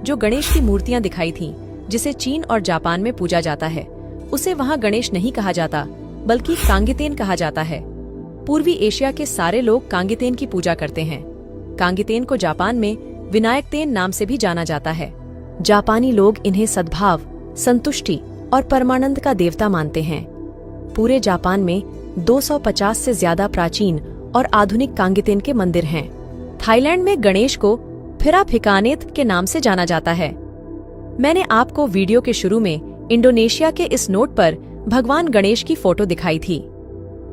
जो गणेश की मूर्तियां दिखाई थीं, जिसे चीन और जापान में पूजा जाता है, उसे वहां गणेश नहीं कहा जाता बल्कि कांगेतेन कहा जाता है। पूर्वी एशिया के सारे लोग कांगेतेन की पूजा करते हैं। कांगेतेन को जापान में विनायकतेन नाम से भी जाना जाता है। जापानी लोग इन्हें सद्भाव, संतुष्टि और परमानंद का देवता मानते हैं। पूरे जापान में 250 से ज्यादा प्राचीन और आधुनिक कांगेतेन के मंदिर हैं। थाईलैंड में गणेश को फिराफिकानेत के नाम से जाना जाता है। मैंने आपको वीडियो के शुरू में इंडोनेशिया के इस नोट पर भगवान गणेश की फोटो दिखाई थी।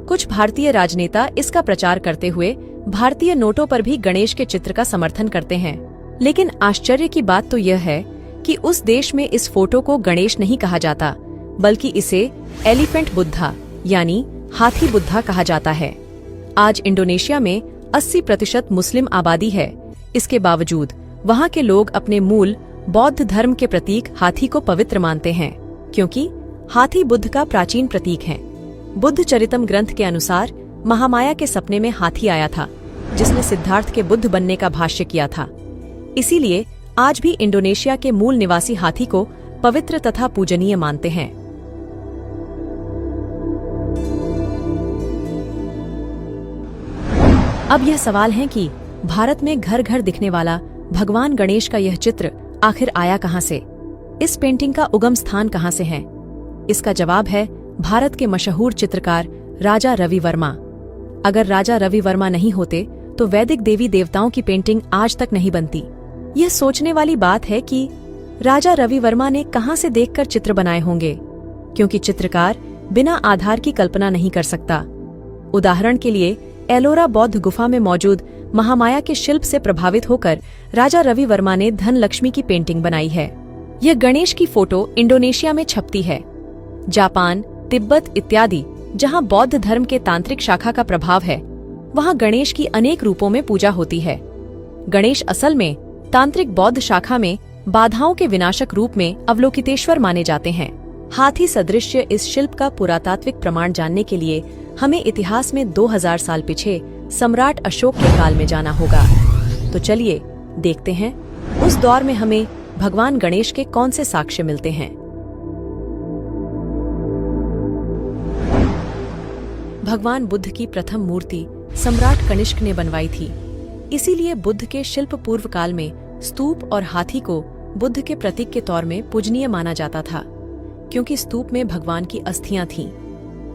कुछ भारतीय राजनेता इसका प्रचार करते हुए भारतीय नोटों पर भी गणेश के चित्र का समर्थन करते हैं। लेकिन आश्चर्य की बात तो यह है कि उस देश में इस फोटो को गणेश नहीं कहा जाता, बल्कि इसे एलिफेंट बुद्धा यानी हाथी बुद्धा कहा जाता है। आज इंडोनेशिया में 80% मुस्लिम आबादी है। इसके बावजूद वहाँ के लोग अपने मूल बौद्ध धर्म के प्रतीक हाथी को पवित्र मानते हैं, क्योंकि हाथी बुद्ध का प्राचीन प्रतीक है। बुद्ध चरितम ग्रंथ के अनुसार महामाया के सपने में हाथी आया था, जिसने सिद्धार्थ के बुद्ध बनने का भाष्य किया था। इसीलिए आज भी इंडोनेशिया के मूल निवासी हाथी को पवित्र तथा पूजनीय मानते हैं। अब यह सवाल है कि भारत में घर घर दिखने वाला भगवान गणेश का यह चित्र आखिर आया कहां से? इस पेंटिंग का उगम स्थान कहां से है? इसका जवाब है भारत के मशहूर चित्रकार राजा रवि वर्मा। अगर राजा रवि वर्मा नहीं होते तो वैदिक देवी देवताओं की पेंटिंग आज तक नहीं बनती। यह सोचने वाली बात है कि राजा रवि वर्मा ने कहां से देखकर चित्र बनाए होंगे, क्योंकि चित्रकार बिना आधार की कल्पना नहीं कर सकता। उदाहरण के लिए एलोरा बौद्ध गुफा में मौजूद महामाया के शिल्प से प्रभावित होकर राजा रवि वर्मा ने धन लक्ष्मी की पेंटिंग बनाई है। यह गणेश की फोटो इंडोनेशिया में छपती है। जापान, तिब्बत इत्यादि जहां बौद्ध धर्म के तांत्रिक शाखा का प्रभाव है, वहां गणेश की अनेक रूपों में पूजा होती है। गणेश असल में तांत्रिक बौद्ध शाखा में बाधाओं के विनाशक रूप में अवलोकितेश्वर माने जाते हैं। हाथी सदृश्य इस शिल्प का पुरातात्विक प्रमाण जानने के लिए हमें इतिहास में 2000 साल पीछे सम्राट अशोक के काल में जाना होगा। तो चलिए देखते हैं उस दौर में हमें भगवान गणेश के कौन से साक्ष्य मिलते हैं। भगवान बुद्ध की प्रथम मूर्ति सम्राट कनिष्क ने बनवाई थी। इसीलिए बुद्ध के शिल्प पूर्व काल में स्तूप और हाथी को बुद्ध के प्रतीक के तौर में पूजनीय माना जाता था, क्योंकि स्तूप में भगवान की अस्थियां थीं।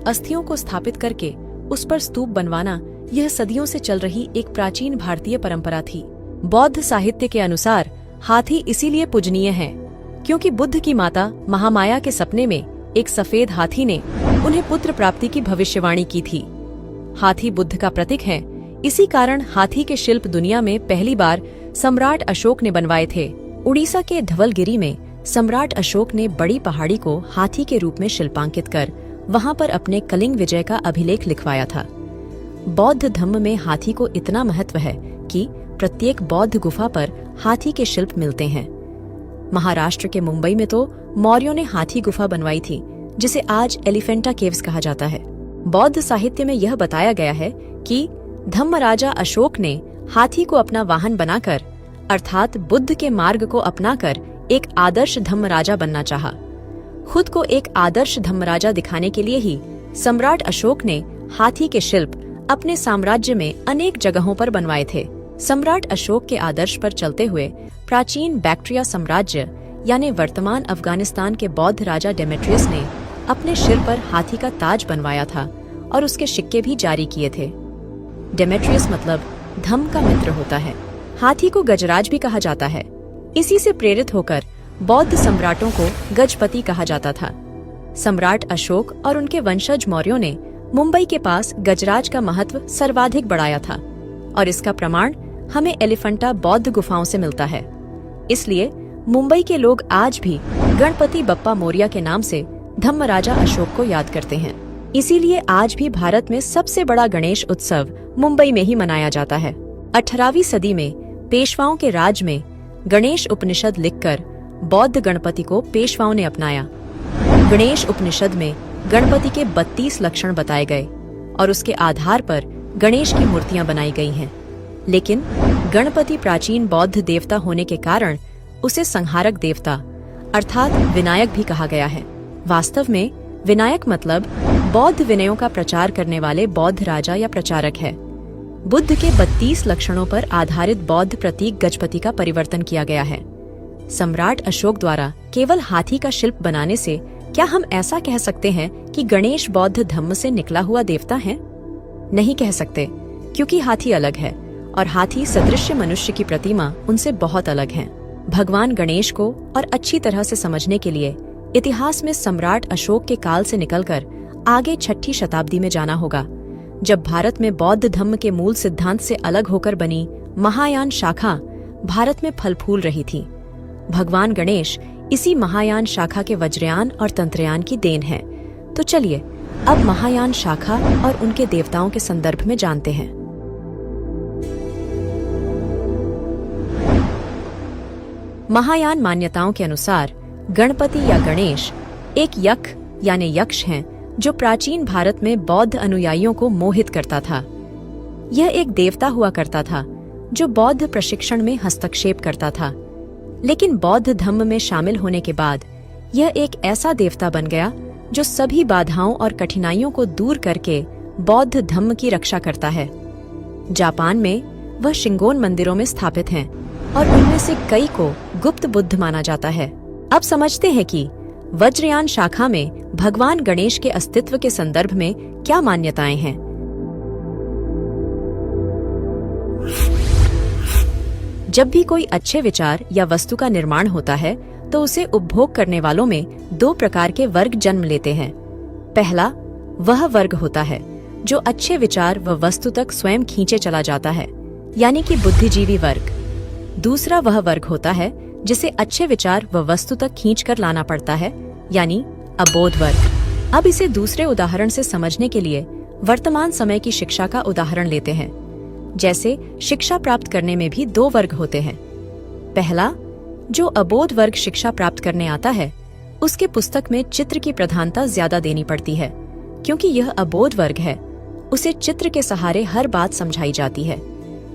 अस्थियों को स्थापित करके उस पर स्तूप बनवाना यह सदियों से चल रही एक प्राचीन भारतीय परंपरा थी। बौद्ध साहित्य के अनुसार हाथी इसीलिए पूजनीय है क्योंकि बुद्ध की माता महामाया के सपने में एक सफेद हाथी ने उन्हें पुत्र प्राप्ति की भविष्यवाणी की थी। हाथी बुद्ध का प्रतीक है, इसी कारण हाथी के शिल्प दुनिया में पहली बार सम्राट अशोक ने बनवाए थे। उड़ीसा के धवलगिरी में सम्राट अशोक ने बड़ी पहाड़ी को हाथी के रूप में शिल्पांकित कर वहां पर अपने कलिंग विजय का अभिलेख लिखवाया था। बौद्ध धम्म में हाथी को इतना महत्व है कि प्रत्येक बौद्ध गुफा पर हाथी के शिल्प मिलते हैं। महाराष्ट्र के मुंबई में तो मौर्यों ने हाथी गुफा बनवाई थी, जिसे आज एलिफेंटा केव्स कहा जाता है। बौद्ध साहित्य में यह बताया गया है कि धम्मराजा अशोक ने हाथी को अपना वाहन बनाकर, अर्थात बुद्ध के मार्ग को अपनाकर एक आदर्श धम्मराजा बनना चाहा। खुद को एक आदर्श धम्मराजा दिखाने के लिए ही सम्राट अशोक ने हाथी के शिल्प अपने साम्राज्य में अनेक जगहों पर बनवाए थे। सम्राट अशोक के आदर्श पर चलते हुए प्राचीन बैक्ट्रिया साम्राज्य यानी वर्तमान अफगानिस्तान के बौद्ध राजा डेमेट्रियस ने अपने सिर पर हाथी का ताज बनवाया था और उसके सिक्के भी जारी किए थे। डेमेट्रियस मतलब धम्म का मित्र होता है। हाथी को गजराज भी कहा जाता है। इसी से प्रेरित होकर बौद्ध सम्राटों को गजपति कहा जाता था। सम्राट अशोक और उनके वंशज मौर्यों ने मुंबई के पास गजराज का महत्व सर्वाधिक बढ़ाया था और इसका प्रमाण हमें एलिफेंटा बौद्ध गुफाओं से मिलता है। इसलिए मुंबई के लोग आज भी गणपति बप्पा मौर्य के नाम से धम्मराजा अशोक को याद करते हैं। इसीलिए आज भी भारत में सबसे बड़ा गणेश उत्सव मुंबई में ही मनाया जाता है। 18वीं सदी में पेशवाओं के राज में गणेश उपनिषद लिखकर बौद्ध गणपति को पेशवाओं ने अपनाया। गणेश उपनिषद में गणपति के 32 लक्षण बताए गए और उसके आधार पर गणेश की मूर्तियां बनाई गई हैं। लेकिन गणपति प्राचीन बौद्ध देवता होने के कारण उसे संहारक देवता अर्थात विनायक भी कहा गया है। वास्तव में विनायक मतलब बौद्ध विनयों का प्रचार करने वाले बौद्ध राजा या प्रचारक है। बुद्ध के 32 लक्षणों पर आधारित बौद्ध प्रतीक गजपति का परिवर्तन किया गया है। सम्राट अशोक द्वारा केवल हाथी का शिल्प बनाने से क्या हम ऐसा कह सकते हैं कि गणेश बौद्ध धम्म से निकला हुआ देवता है? नहीं कह सकते, क्योंकि हाथी अलग है और हाथी सदृश्य मनुष्य की प्रतिमा उनसे बहुत अलग है। भगवान गणेश को और अच्छी तरह से समझने के लिए इतिहास में सम्राट अशोक के काल से निकलकर आगे 6ठी शताब्दी में जाना होगा, जब भारत में बौद्ध धम्म के मूल सिद्धांत से अलग होकर बनी महायान शाखा भारत में फल फूल रही थी। भगवान गणेश इसी महायान शाखा के वज्रयान और तंत्रयान की देन है। तो चलिए अब महायान शाखा और उनके देवताओं के संदर्भ में जानते हैं। महायान मान्यताओं के अनुसार गणपति या गणेश एक यक्ष यानी यक्ष हैं, जो प्राचीन भारत में बौद्ध अनुयायियों को मोहित करता था। यह एक देवता हुआ करता था जो बौद्ध प्रशिक्षण में हस्तक्षेप करता था, लेकिन बौद्ध धम्म में शामिल होने के बाद यह एक ऐसा देवता बन गया जो सभी बाधाओं और कठिनाइयों को दूर करके बौद्ध धम्म की रक्षा करता है। जापान में वह शिंगोन मंदिरों में स्थापित हैं और उनमें से कई को गुप्त बुद्ध माना जाता है। अब समझते हैं कि वज्रयान शाखा में भगवान गणेश के अस्तित्व के संदर्भ में क्या मान्यताएं हैं। जब भी कोई अच्छे विचार या वस्तु का निर्माण होता है तो उसे उपभोग करने वालों में 2 प्रकार के वर्ग जन्म लेते हैं। पहला वह वर्ग होता है जो अच्छे विचार व वस्तु तक स्वयं खींचे चला जाता है, यानी कि बुद्धिजीवी वर्ग। दूसरा वह वर्ग होता है जिसे अच्छे विचार व वस्तु तक खींच कर लाना पड़ता है, यानी अबोध वर्ग। अब इसे दूसरे उदाहरण से समझने के लिए वर्तमान समय की शिक्षा का उदाहरण लेते हैं। जैसे शिक्षा प्राप्त करने में भी 2 वर्ग होते हैं। पहला, जो अबोध वर्ग शिक्षा प्राप्त करने आता है उसके पुस्तक में चित्र की प्रधानता ज्यादा देनी पड़ती है, क्योंकि यह अबोध वर्ग है, उसे चित्र के सहारे हर बात समझाई जाती है।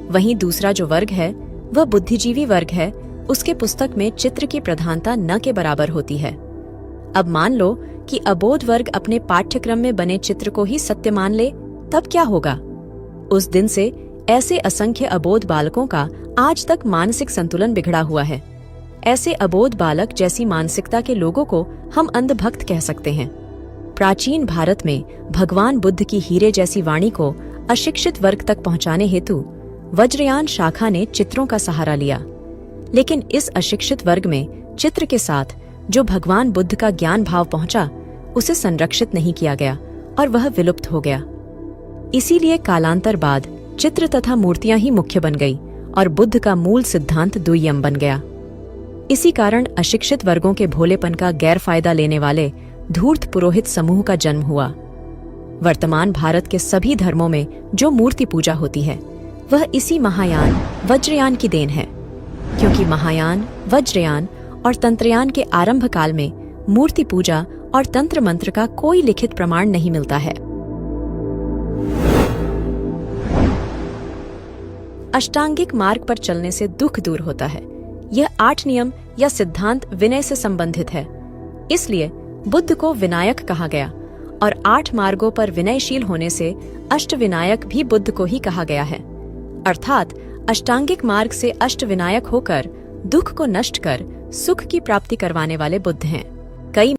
वहीं दूसरा जो वर्ग है वह बुद्धिजीवी वर्ग है, उसके पुस्तक में चित्र की प्रधानता न के बराबर होती है। अब मान लो कि अबोध वर्ग अपने पाठ्यक्रम में बने चित्र को ही सत्य मान ले, तब क्या होगा? उस दिन से ऐसे असंख्य अबोध बालकों का आज तक मानसिक संतुलन बिगड़ा हुआ है। ऐसे अबोध बालक जैसी मानसिकता के लोगों को हम अंधभक्त कह सकते हैं। प्राचीन भारत में भगवान बुद्ध की हीरे जैसी वाणी को अशिक्षित वर्ग तक पहुंचाने हेतु वज्रयान शाखा ने चित्रों का सहारा लिया, लेकिन इस अशिक्षित वर्ग में चित्र के साथ जो भगवान बुद्ध का ज्ञान भाव पहुंचा उसे संरक्षित नहीं किया गया और वह विलुप्त हो गया। इसीलिए कालांतर बाद चित्र तथा मूर्तियां ही मुख्य बन गई और बुद्ध का मूल सिद्धांत दुय्यम बन गया। इसी कारण अशिक्षित वर्गों के भोलेपन का गैर फायदा लेने वाले धूर्त पुरोहित समूह का जन्म हुआ। वर्तमान भारत के सभी धर्मों में जो मूर्ति पूजा होती है वह इसी महायान वज्रयान की देन है, क्योंकि महायान, वज्रयान और तंत्रयान के आरंभ काल में मूर्ति पूजा और तंत्र मंत्र का कोई लिखित प्रमाण नहीं मिलता है। अष्टांगिक मार्ग पर चलने से दुख दूर होता है। यह 8 नियम या सिद्धांत विनय से संबंधित है, इसलिए बुद्ध को विनायक कहा गया और 8 मार्गों पर विनयशील होने से अष्टविनायक भी बुद्ध को ही कहा गया है। अर्थात अष्टांगिक मार्ग से अष्टविनायक होकर दुख को नष्ट कर सुख की प्राप्ति करवाने वाले बुद्ध हैं। कई